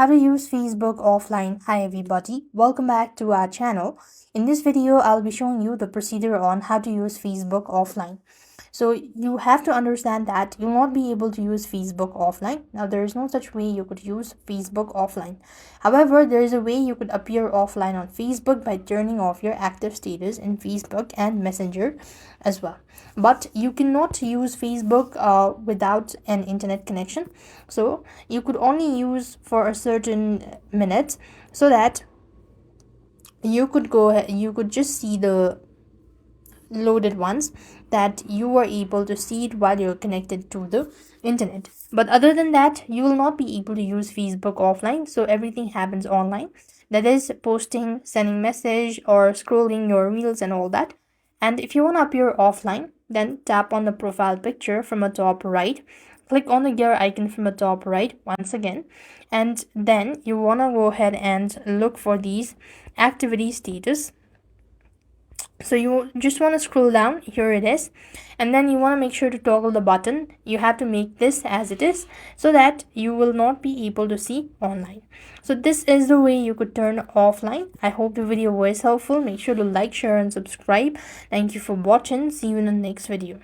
How to use Facebook offline. Hi everybody, welcome back to our channel. In this video, I'll be showing you the procedure on how to use Facebook offline. So you have to understand that you'll not be able to use Facebook offline. Now there is no such way you could use Facebook offline. However, there is a way you could appear offline on Facebook by turning off your active status in Facebook and Messenger as well. But you cannot use Facebook without an internet connection. So you could only use for a certain minute so that you could just see the loaded ones that you are able to see it while you're connected to the internet. But other than that, you will not be able to use Facebook offline. So everything happens online, that is posting, sending message, or scrolling your reels and all that. And if you want to appear offline, then tap on the profile picture from the top right, click on the gear icon from the top right once again, and then you want to go ahead and look for these activity status. So you just want to scroll down, here it is, and then you want to make sure to toggle the button. You have to make this as it is so that you will not be able to see online. So this is the way you could turn offline. I hope the video was helpful. Make sure to like, share and subscribe. Thank you for watching. See you in the next video.